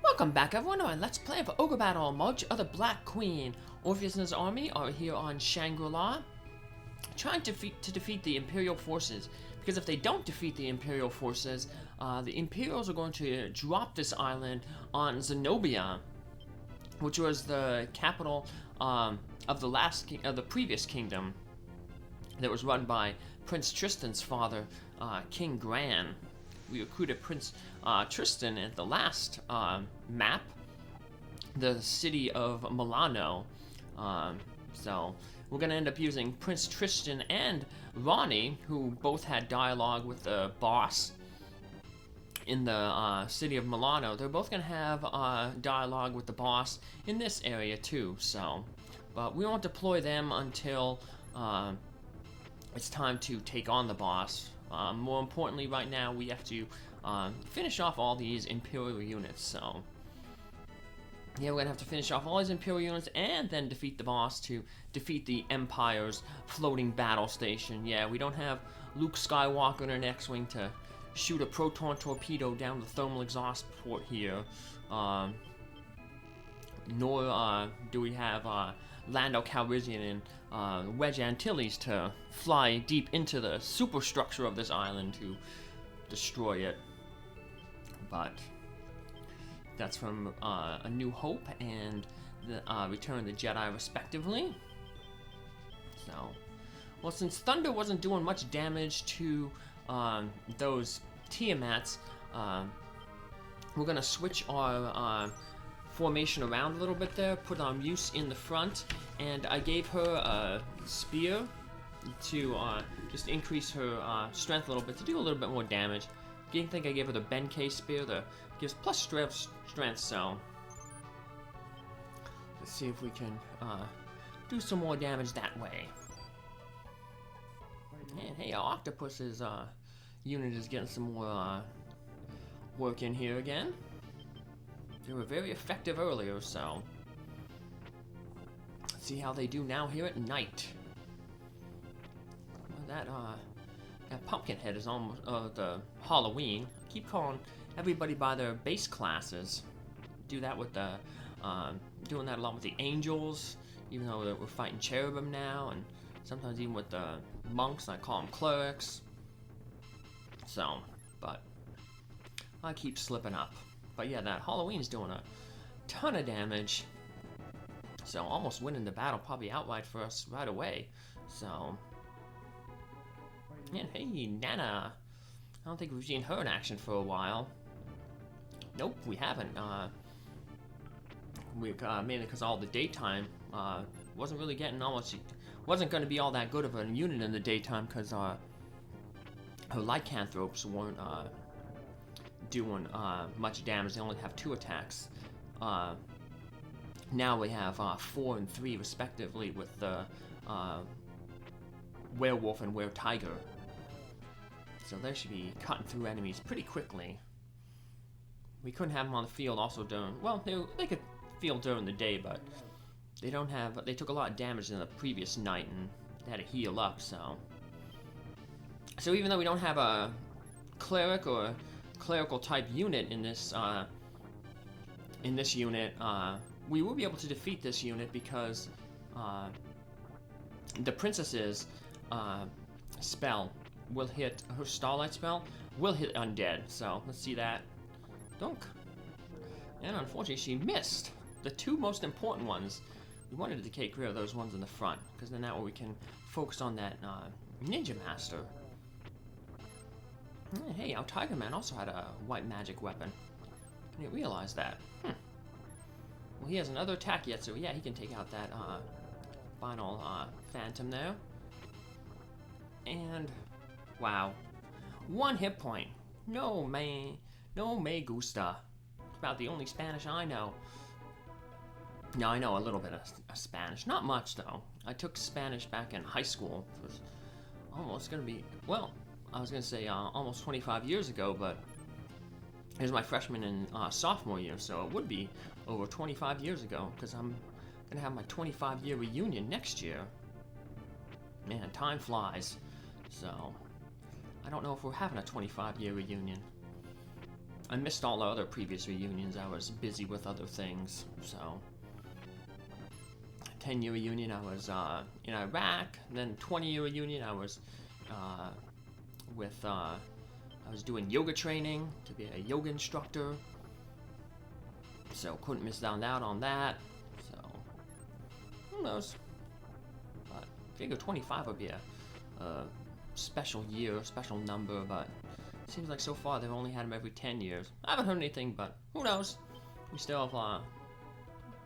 Welcome back everyone to our Let's Play of Ogre Battle, March of the Black Queen. Orpheus and his army are here on Shangrila, trying to defeat the Imperial forces. Because if they don't defeat the Imperial forces, the Imperials are going to drop this island on Zenobia, which was the capital of the previous kingdom that was run by Prince Tristan's father, King Gran. We recruited Prince Tristan at the last map, the city of Milano. So we're going to end up using Prince Tristan and Rauny, who both had dialogue with the boss in the city of Milano. They're both going to have dialogue with the boss in this area too. So, but we won't deploy them until it's time to take on the boss. More importantly, right now we have to finish off all these Imperial units. So yeah, we're gonna have to finish off all these Imperial units and then defeat the boss to defeat the Empire's floating battle station. Yeah, we don't have Luke Skywalker in an X-wing to shoot a proton torpedo down the thermal exhaust port here. Nor do we have Lando Calrissian and Wedge Antilles to fly deep into the superstructure of this island to destroy it. But that's from A New Hope and the Return of the Jedi, respectively. So, well, since Thunder wasn't doing much damage to those Tiamats, we're gonna switch our formation around a little bit there, put Muse in the front, and I gave her a spear to just increase her strength a little bit, to do a little bit more damage. I think I gave her the Benkei spear that gives plus strength, so let's see if we can do some more damage that way. And hey, our Octopus's unit is getting some more work in here again. They were very effective earlier, so let's see how they do now here at night. Well, that Pumpkinhead is almost the Halloween. I keep calling everybody by their base classes. Do that with the doing that a lot with the angels, even though we're fighting cherubim now, and sometimes even with the monks. I call them clerics. So, but I keep slipping up. But yeah, that Halloween's doing a ton of damage. So almost winning the battle probably outright for us right away. So, and hey, Nana. I don't think we've seen her in action for a while. Nope, we haven't. Mainly because all the daytime wasn't really getting wasn't going to be all that good of a unit in the daytime because her lycanthropes weren't doing much damage. They only have 2 attacks. Now we have 4 and 3 respectively with the werewolf and were-tiger. So they should be cutting through enemies pretty quickly. We couldn't have them on the field also during, well, they could field during the day, but they took a lot of damage in the previous night and they had to heal up, so even though we don't have a cleric or clerical type unit in this unit, we will be able to defeat this unit because the princess's spell will hit, her Starlight spell will hit undead. So let's see that. Dunk. And unfortunately she missed the 2 most important ones. We wanted to take care of those ones in the front, because then that way we can focus on that Ninja Master. Hey, our Tiger Man also had a white magic weapon. I didn't realize that. Well, he hasn't another attack yet, so yeah, he can take out that final Phantom there. And wow, 1 hit point. No me gusta. It's about the only Spanish I know. No, I know a little bit of Spanish. Not much though. I took Spanish back in high school. It was almost gonna be, well, I was gonna say almost 25 years ago, but it was my freshman and sophomore year, so it would be over 25 years ago, because I'm gonna have my 25-year reunion next year. Man, time flies. So I don't know if we're having a 25-year reunion. I missed all the other previous reunions. I was busy with other things, so. 10-year reunion, I was in Iraq. Then 20-year reunion, I was I was doing yoga training to be a yoga instructor. So couldn't miss out on that. So who knows? But I figure 25 would be a special year, special number, but it seems like so far they've only had them every 10 years. I haven't heard anything, but who knows? We still have a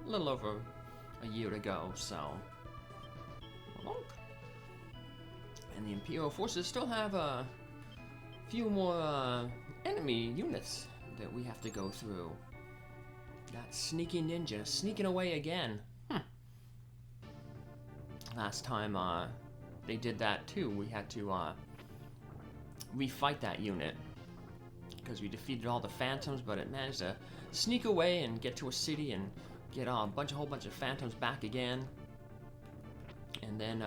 little over a year to go, so. And the Imperial forces still have a few more enemy units that we have to go through. That sneaky ninja sneaking away again. Last time they did that too. We had to refight that unit because we defeated all the phantoms, but it managed to sneak away and get to a city and get a whole bunch of phantoms back again. And then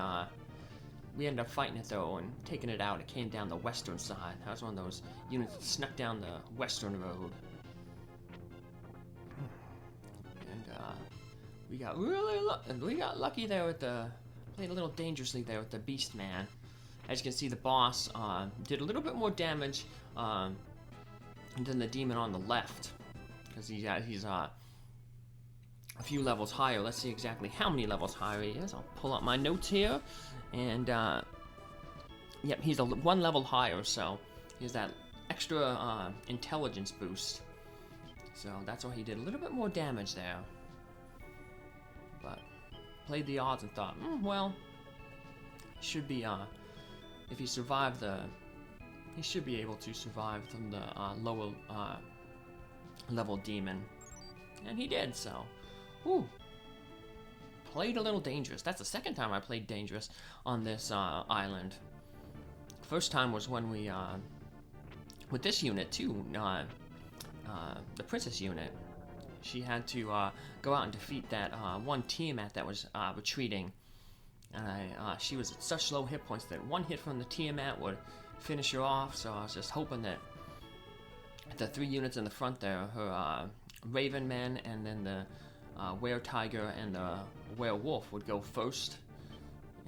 we ended up fighting it though and taking it out. It came down the western side. That was one of those units that snuck down the western road. And we got lucky there with played a little dangerously there with the Beast Man. As you can see, the boss did a little bit more damage than the demon on the left, because he's a few levels higher. Let's see exactly how many levels higher he is. I'll pull up my notes here, and yep, he's one level higher, so he has that extra intelligence boost. So that's why he did a little bit more damage there. But played the odds and thought, well, should be if he survived he should be able to survive from the lower level demon, and he did. So, played a little dangerous. That's the second time I played dangerous on this island. First time was when we with this unit too, the princess unit. She had to go out and defeat that one Tiamat that was retreating. And she was at such low hit points that one hit from the Tiamat would finish her off, so I was just hoping that the three units in the front there, her Raven Men and then the Were-Tiger and the Werewolf would go first.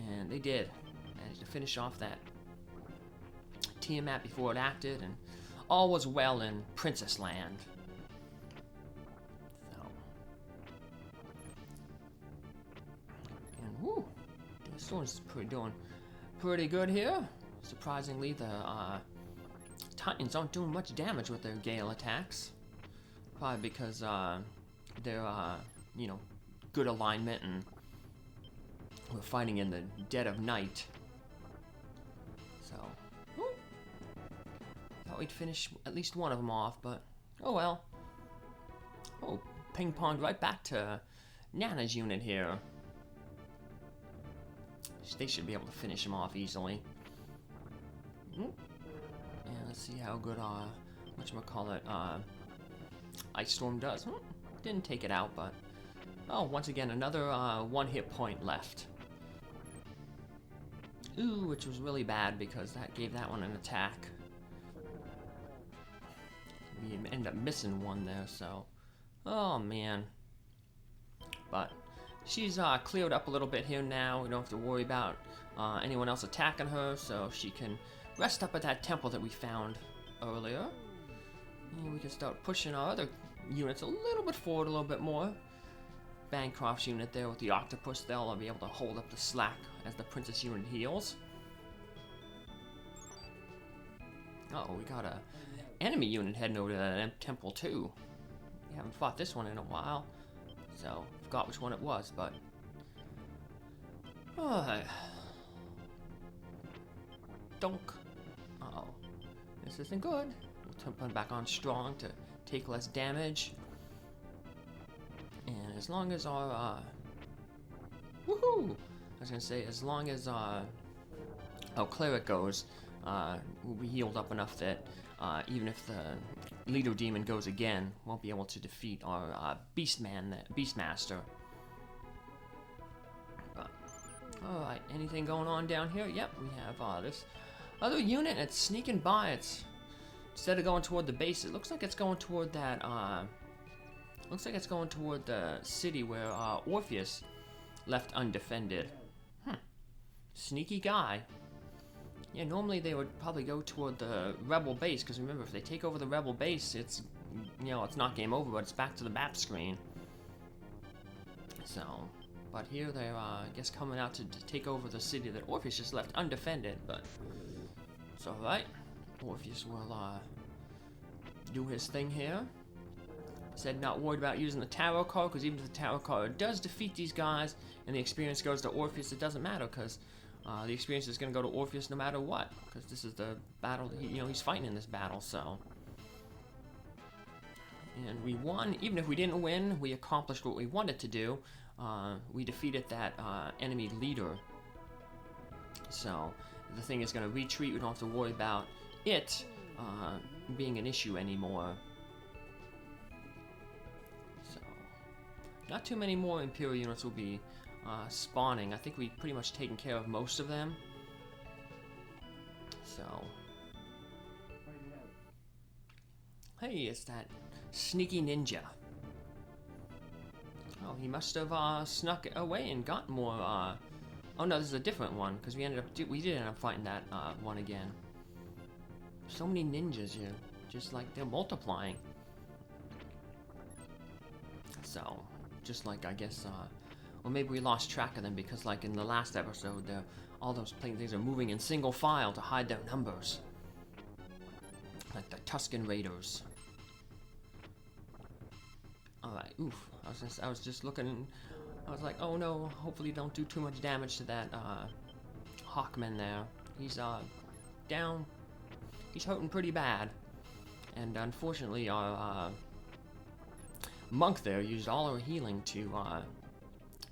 And they did. Managed to finish off that Tiamat before it acted, and all was well in Princess Land. This one's doing pretty good here. Surprisingly, the Titans aren't doing much damage with their Gale attacks. Probably because they're, good alignment and we're fighting in the dead of night. So, thought we'd finish at least one of them off, but oh well. Oh, ping-ponged right back to Nana's unit here. They should be able to finish him off easily. And let's see how good Ice Storm does. Didn't take it out, but once again another one hit point left. Which was really bad because that gave that one an attack. We ended up missing one there, so oh man. But she's cleared up a little bit here now. We don't have to worry about anyone else attacking her, so she can rest up at that temple that we found earlier. And we can start pushing our other units a little bit forward, a little bit more. Bancroft's unit there with the octopus, they'll be able to hold up the slack as the princess unit heals. We got a enemy unit heading over to that temple too. We haven't fought this one in a while, so forgot which one it was, but donk. This isn't good. We'll put back on strong to take less damage. And as long as our woohoo! I was gonna say, as long as our cleric goes, we'll be healed up enough that even if the leader demon goes again, won't be able to defeat our Beastmaster. But alright, anything going on down here? Yep, we have this other unit. It's sneaking by. It's instead of going toward the base, it looks like it's going toward that, looks like it's going toward the city where, Orpheus left undefended. Sneaky guy. Yeah, normally they would probably go toward the rebel base, because remember, if they take over the rebel base, it's, you know, it's not game over, but it's back to the map screen. So, but here they're, I guess, coming out to take over the city that Orpheus just left undefended, but it's alright. Orpheus will, do his thing here. Said not worried about using the tarot card, because even if the tarot card does defeat these guys, and the experience goes to Orpheus, it doesn't matter, because the experience is going to go to Orpheus no matter what, because this is the battle that he's fighting in this battle, so. And we won. Even if we didn't win, we accomplished what we wanted to do. We defeated that enemy leader. So, the thing is going to retreat. We don't have to worry about it being an issue anymore. So, not too many more Imperial units will be spawning. I think we've pretty much taken care of most of them. So, hey, it's that sneaky ninja. Oh, he must have snuck away and got more. Oh no, this is a different one, because we did end up fighting that one again. So many ninjas here, just like they're multiplying. So, just like I guess. Or maybe we lost track of them because, like in the last episode, all those plane things are moving in single file to hide their numbers. Like the Tuscan Raiders. Alright, oof. I was just looking. I was like, oh no, hopefully don't do too much damage to that Hawkman there. He's down. He's hurting pretty bad. And unfortunately, our monk there used all our healing to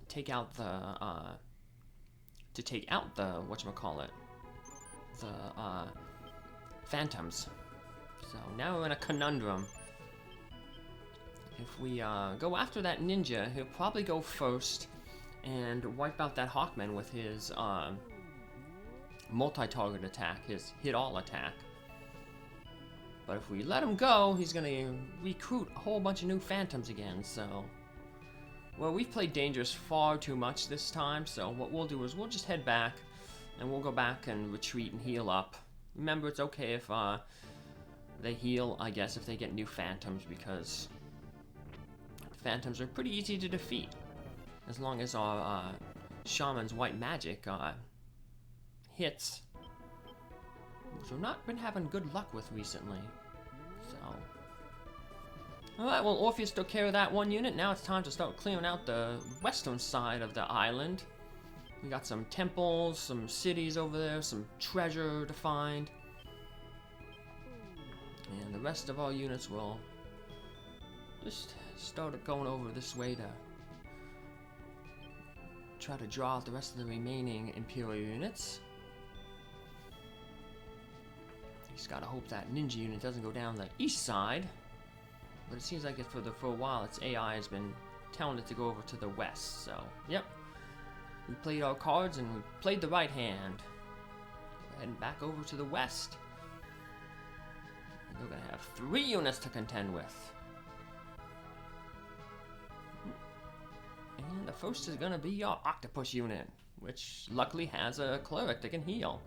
take out the whatchamacallit, the phantoms. So now we're in a conundrum. If we go after that ninja, he'll probably go first and wipe out that Hawkman with his multi-target attack, his hit-all attack. But if we let him go, he's gonna recruit a whole bunch of new phantoms again, so. Well, we've played Dangerous far too much this time, so what we'll do is we'll just head back, and we'll go back and retreat and heal up. Remember, it's okay if they heal, I guess, if they get new phantoms, because phantoms are pretty easy to defeat, as long as our shaman's white magic hits, which we've not been having good luck with recently. So, alright, well, Orpheus took care of that one unit. Now it's time to start clearing out the western side of the island. We got some temples, some cities over there, some treasure to find. And the rest of our units will just start going over this way to try to draw out the rest of the remaining Imperial units. Just gotta hope that ninja unit doesn't go down the east side. But it seems like for a while its AI has been telling it to go over to the west, so yep. We played our cards and we played the right hand. We're heading back over to the west. And they're gonna have 3 units to contend with. And the first is gonna be our octopus unit, which luckily has a cleric that can heal.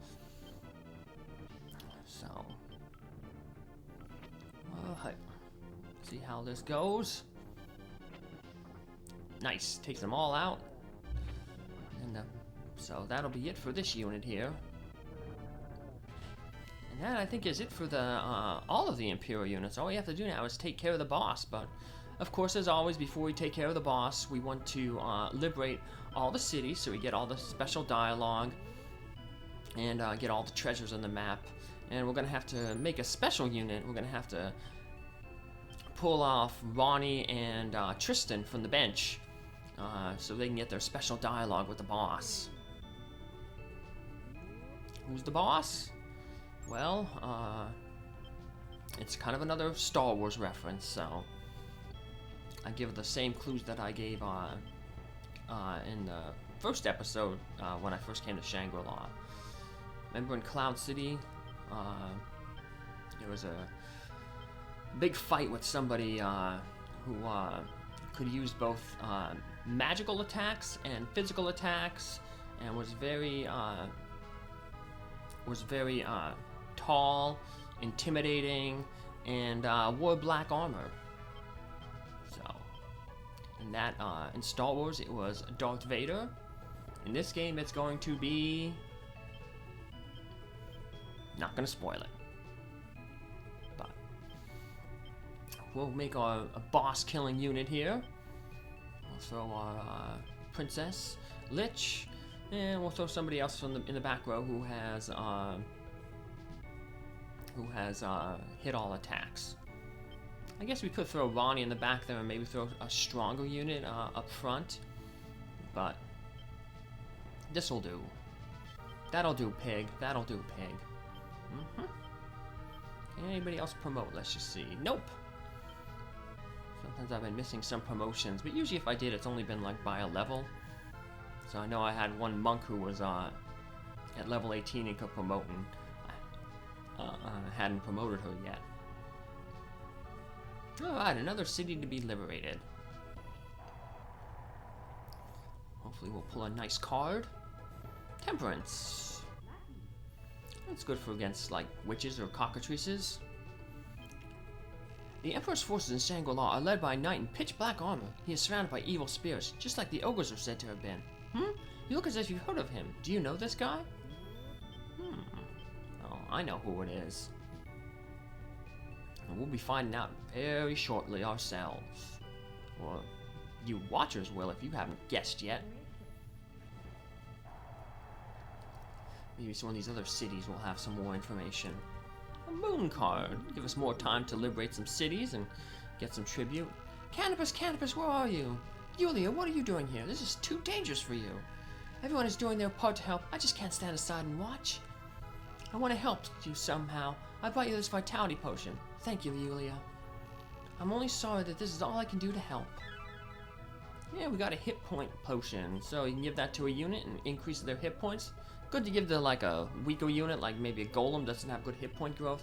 So, alright, see how this goes. Nice, takes them all out. And so that'll be it for this unit here. And that, I think, is it for the all of the Imperial units. All we have to do now is take care of the boss, but of course, as always, before we take care of the boss, we want to liberate all the cities, so we get all the special dialogue and get all the treasures on the map. And we're going to have to make a special unit. We're going to have to pull off Rauny and Tristan from the bench so they can get their special dialogue with the boss. Who's the boss? Well, it's kind of another Star Wars reference, so I give the same clues that I gave in the first episode when I first came to Shangrila. Remember in Cloud City, there was a big fight with somebody who could use both magical attacks and physical attacks, and was very tall, intimidating, and wore black armor. So, in Star Wars, it was Darth Vader. In this game, it's going to be... Not gonna spoil it. But we'll make a boss-killing unit here. We'll throw our Princess, Lich, and we'll throw somebody else in the back row who has hit all attacks. I guess we could throw Rauny in the back there and maybe throw a stronger unit up front, but this'll do. That'll do, pig. That'll do, pig. Can anybody else promote? Let's just see. Nope. Sometimes I've been missing some promotions, but usually if I did, it's only been like by a level. So I know I had one monk who was at level 18 and could promote, and hadn't promoted her yet. Alright, another city to be liberated. Hopefully we'll pull a nice card. Temperance. That's good for against, like, witches or cockatrices. The Emperor's forces in Shangrila are led by a knight in pitch black armor. He is surrounded by evil spirits, just like the ogres are said to have been. You look as if you've heard of him. Do you know this guy? Oh, I know who it is. And we'll be finding out very shortly ourselves. Or you watchers will if you haven't guessed yet. Maybe some of these other cities will have some more information. A moon card. Give us more time to liberate some cities and get some tribute. Canopus, Canopus, where are you? Yulia, what are you doing here? This is too dangerous for you. Everyone is doing their part to help. I just can't stand aside and watch. I want to help you somehow. I brought you this vitality potion. Thank you, Yulia. I'm only sorry that this is all I can do to help. Yeah, we got a hit point potion, so you can give that to a unit and increase their hit points. Good to give to like a weaker unit, like maybe a golem doesn't have good hit point growth.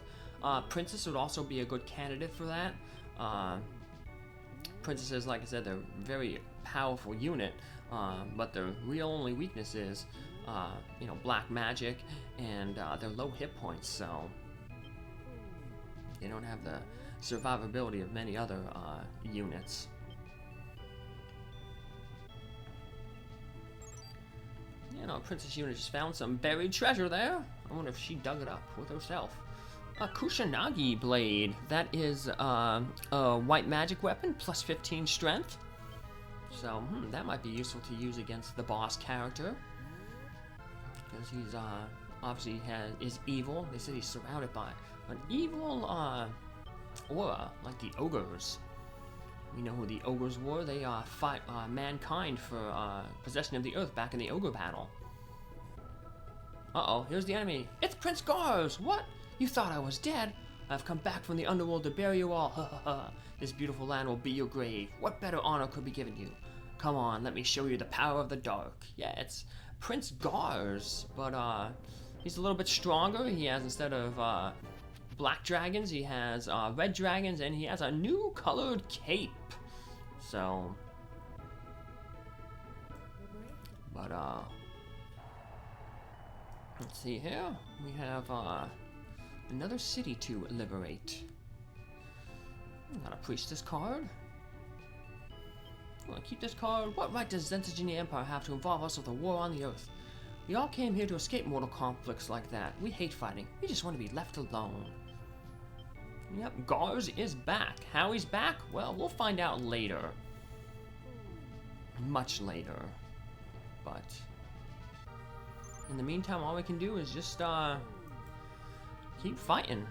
Princess would also be a good candidate for that. Princesses, like I said, they're a very powerful unit, but their real only weakness is, black magic, and their low hit points, so they don't have the survivability of many other units. Princess unit just found some buried treasure there. I wonder if she dug it up with herself. A Kusanagi blade. That is a white magic weapon, plus 15 strength. So, that might be useful to use against the boss character. Because he's, obviously is evil. They said he's surrounded by an evil, aura, like the ogres. We know who the ogres were. They fought mankind for possession of the earth back in the Ogre Battle. Uh-oh, here's the enemy. It's Prince Gares! What? You thought I was dead? I've come back from the underworld to bury you all. Ha ha ha. This beautiful land will be your grave. What better honor could be given you? Come on, let me show you the power of the dark. Yeah, it's Prince Gares, but he's a little bit stronger. He has, instead of black dragons, he has red dragons, and he has a new colored cape. So, but let's see here. We have another city to liberate. Got a priestess card. I'm gonna keep this card. What right does Zentagini Empire have to involve us with a war on the earth? We all came here to escape mortal conflicts like that. We hate fighting. We just want to be left alone. Yep, Gares is back. How he's back? Well, we'll find out later. Much later. But in the meantime, all we can do is just keep fighting.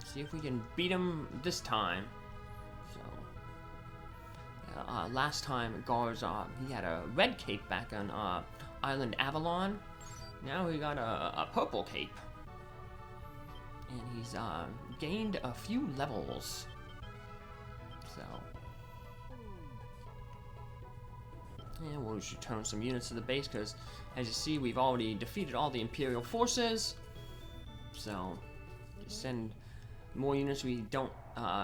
See if we can beat him this time. So, last time Gares, he had a red cape back on Island Avalon. Now he got a purple cape. And he's gained a few levels. So, and we'll just return some units to the base because, as you see, we've already defeated all the Imperial forces. So, just send The more units we don't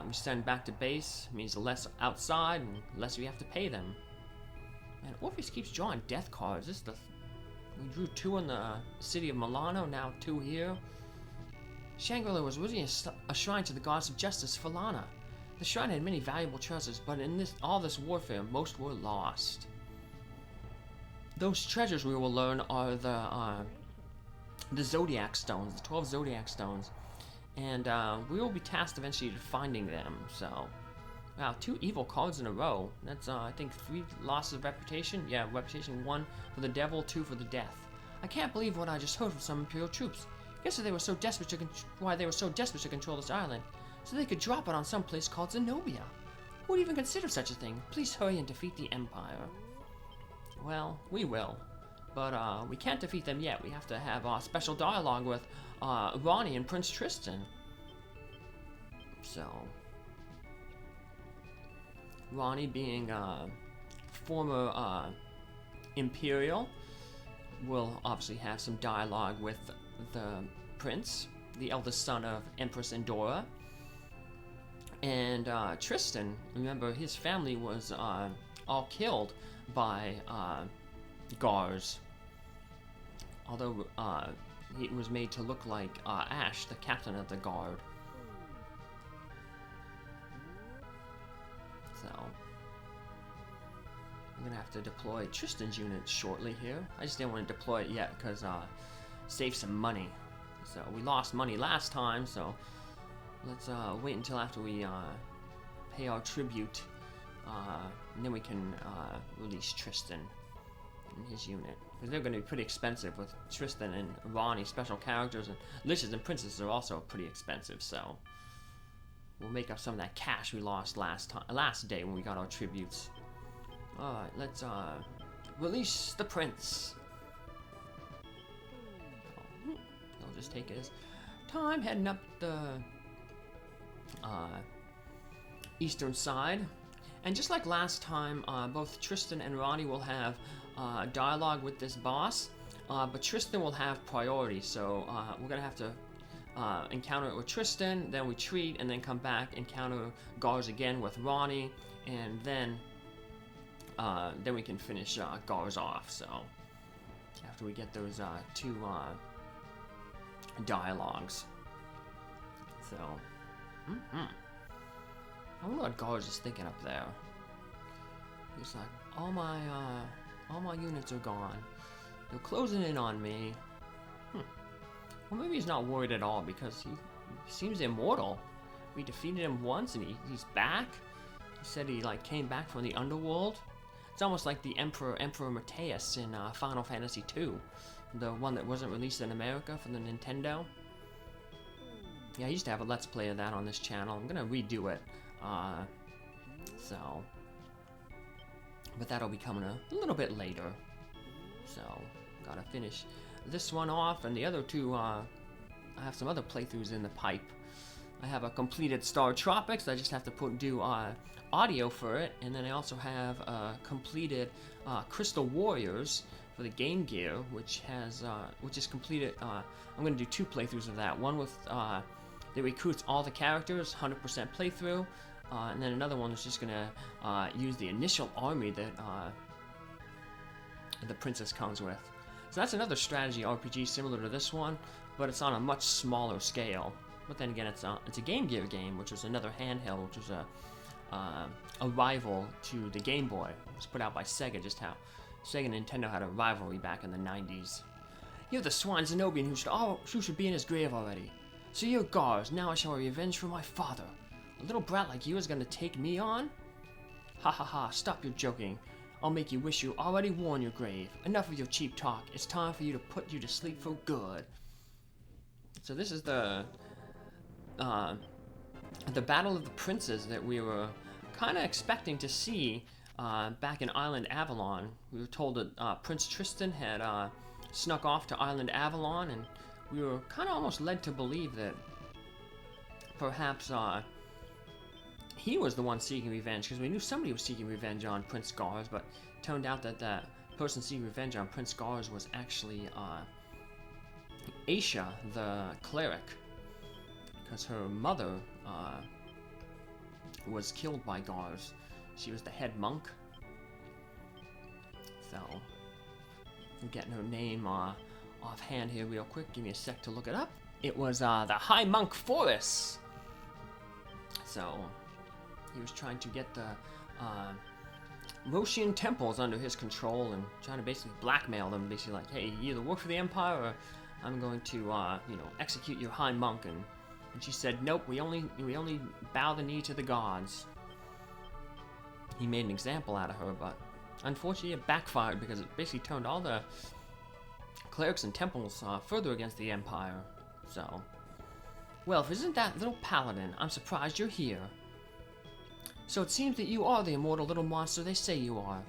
we send back to base means the less outside and less we have to pay them. And Orpheus keeps drawing death cards. We drew 2 in the city of Milano, now 2 here. Shangrila was originally a shrine to the goddess of justice, Falana. The shrine had many valuable treasures, but in all this warfare, most were lost. Those treasures, we will learn, are the Zodiac Stones, the 12 Zodiac Stones. And we will be tasked eventually to finding them, so... Wow, 2 evil cards in a row. That's, I think, 3 losses of reputation. Yeah, reputation 1 for the devil, 2 for the death. I can't believe what I just heard from some Imperial troops. Guess they were so desperate why they were so desperate to control this island, so they could drop it on some place called Zenobia. Who would even consider such a thing? Please hurry and defeat the Empire. Well, we will. But, we can't defeat them yet. We have to have a special dialogue with, Rauny and Prince Tristan. So... Rauny, being former Imperial, will obviously have some dialogue with the prince, the eldest son of Empress Endora. And Tristan, remember, his family was all killed by Gares. Although he was made to look like Ash, the captain of the guard. So, I'm gonna have to deploy Tristan's unit shortly here. I just didn't want to deploy it yet because save some money. So we lost money last time, so let's wait until after we pay our tribute, and then we can release Tristan and his unit. Because they're going to be pretty expensive with Tristan and Rauny, special characters, and Liches and Princesses are also pretty expensive, so we'll make up some of that cash we lost last day when we got our tributes. Alright, let's release the prince. I'll just take it as time, heading up the eastern side. And just like last time, both Tristan and Rauny will have dialogue with this boss, but Tristan will have priority, so we're gonna have to encounter it with Tristan, then retreat, and then come back, encounter Gares again with Rauny, and then we can finish Gares off. So after we get those 2 dialogues. So I wonder what Gares is thinking up there. He's like, all my units are gone. They're closing in on me. Well, maybe he's not worried at all because he seems immortal. We defeated him once and he's back. He said he came back from the underworld. It's almost like the Emperor Mateus in Final Fantasy II, the one that wasn't released in America for the Nintendo. Yeah, I used to have a Let's Play of that on this channel. I'm gonna redo it. But that'll be coming a little bit later. So, gotta finish this one off, and the other 2, I have some other playthroughs in the pipe. I have a completed Star Tropics. I just have to do audio for it, and then I also have completed Crystal Warriors for the Game Gear, which is completed. I'm going to do 2 playthroughs of that. One with that recruits all the characters, 100% playthrough, and then another one is just going to use the initial army that the princess comes with. So that's another strategy RPG similar to this one, but it's on a much smaller scale. But then again, it's a Game Gear game, which was another handheld, which was a rival to the Game Boy. It was put out by Sega, just how Sega and Nintendo had a rivalry back in the 90s. You're the swine Zenobia who should be in his grave already. So you're Gares, now I shall have revenge for my father. A little brat like you is gonna take me on? Ha ha ha, stop your joking. I'll make you wish you already were in your grave. Enough of your cheap talk. It's time for you to put you to sleep for good. So this is the Battle of the Princes that we were kind of expecting to see back in Island Avalon. We were told that Prince Tristan had snuck off to Island Avalon, and we were kind of almost led to believe that perhaps he was the one seeking revenge, because we knew somebody was seeking revenge on Prince Gares, but it turned out that that person seeking revenge on Prince Gares was actually Aisha, the cleric. because her mother was killed by Gares. She was the head monk. So, I'm getting her name offhand here real quick. Give me a sec to look it up. It was the High Monk Forest. So, he was trying to get the Roshian temples under his control and trying to basically blackmail them. Basically like, hey, you either work for the Empire or I'm going to, execute your High Monk. And she said, nope, we only bow the knee to the gods. He made an example out of her, but unfortunately it backfired because it basically turned all the clerics and temples further against the Empire. So, well, if it isn't that little paladin, I'm surprised you're here. So it seems that you are the immortal little monster they say you are.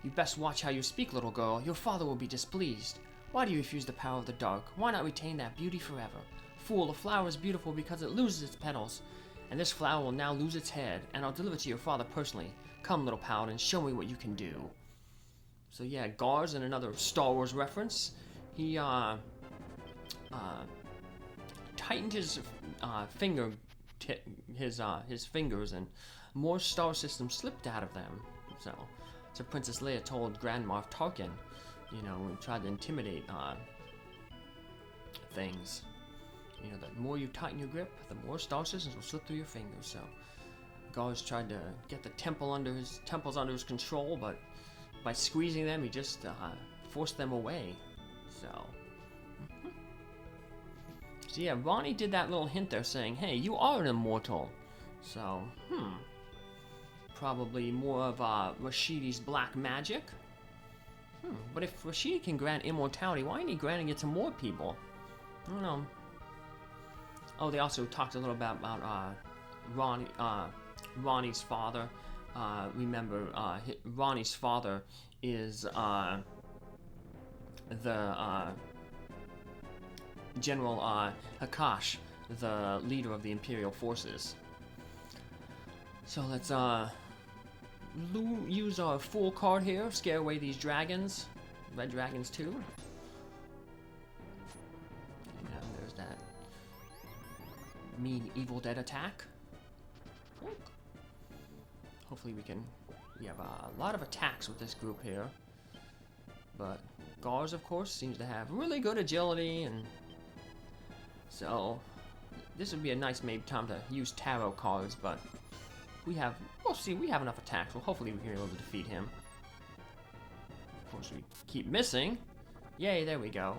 You best watch how you speak, little girl. Your father will be displeased. Why do you refuse the power of the dark? Why not retain that beauty forever? Fool, a flower is beautiful because it loses its petals. And this flower will now lose its head, and I'll deliver it to your father personally. Come, little paladin, show me what you can do. So yeah, Gares, in another Star Wars reference, he tightened his fingers, and more star systems slipped out of them. So Princess Leia told Grand Moff Tarkin, and tried to intimidate things. The more you tighten your grip, the more star systems will slip through your fingers. So Gares tried to get the temples under his control, but by squeezing them, he just forced them away. So yeah, Rauny did that little hint there saying, hey, you are an immortal. So, probably more of Rashidi's black magic. But if Rashidi can grant immortality, why isn't he granting it to more people? I don't know. Oh, they also talked a little bit about Rauny's father. Remember, Rauny's father is the General Hikash, the leader of the Imperial forces. So let's use our full card here, scare away these dragons, red dragons too. And there's that mean Evil Dead attack. Hopefully we have a lot of attacks with this group here. But Gares, of course, seems to have really good agility, and so this would be a nice maybe time to use tarot cards, but we have enough attacks, so hopefully we can be able to defeat him. Of course, we keep missing. Yay, there we go.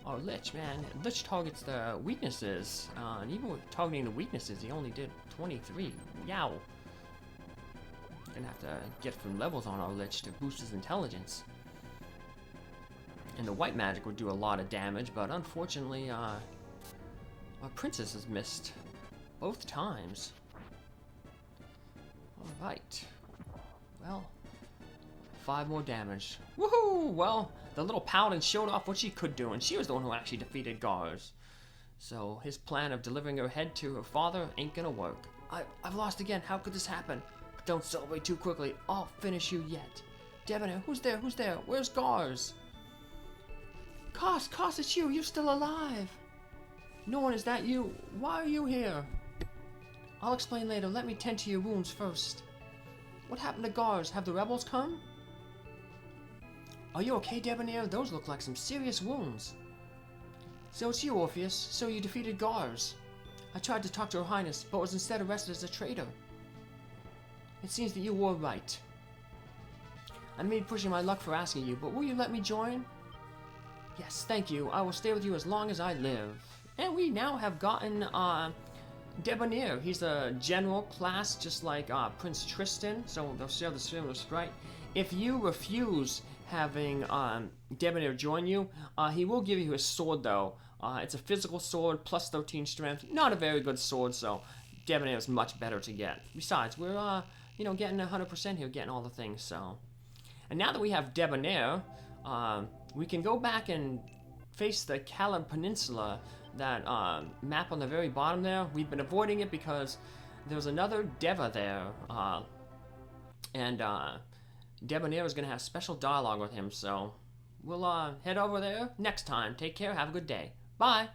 Oh, Lich, man. Lich targets the weaknesses, and even with targeting the weaknesses, he only did 23. Yow. Gonna have to get some levels on our Lich to boost his intelligence. And the white magic would do a lot of damage, but unfortunately, our princess has missed both times. Alright. Well, 5 more damage. Woohoo! Well, the little paladin showed off what she could do, and she was the one who actually defeated Gares. So his plan of delivering her head to her father ain't gonna work. I've lost again. How could this happen? But don't celebrate too quickly. I'll finish you yet. Debonair, who's there? Who's there? Where's Gares? Koss, it's you. You're still alive. No one, is that you? Why are you here? I'll explain later. Let me tend to your wounds first. What happened to Gares? Have the rebels come? Are you okay, Debonair? Those look like some serious wounds. So it's you, Orpheus. So you defeated Gares. I tried to talk to Her Highness, but was instead arrested as a traitor. It seems that you were right. I may be pushing my luck for asking you, but will you let me join? Yes, thank you. I will stay with you as long as I live. And we now have gotten, Debonair. He's a general class, just like, Prince Tristan, so they'll share the similar sprite. If you refuse having, Debonair join you, he will give you his sword, though. It's a physical sword, plus 13 strength. Not a very good sword, so Debonair is much better to get. Besides, we're, getting 100% here, getting all the things, so. And now that we have Debonair, we can go back and face the Kalam Peninsula, that map on the very bottom there. We've been avoiding it because there was another Deva there, and Debonair is going to have special dialogue with him, so we'll head over there next time. Take care, have a good day. Bye!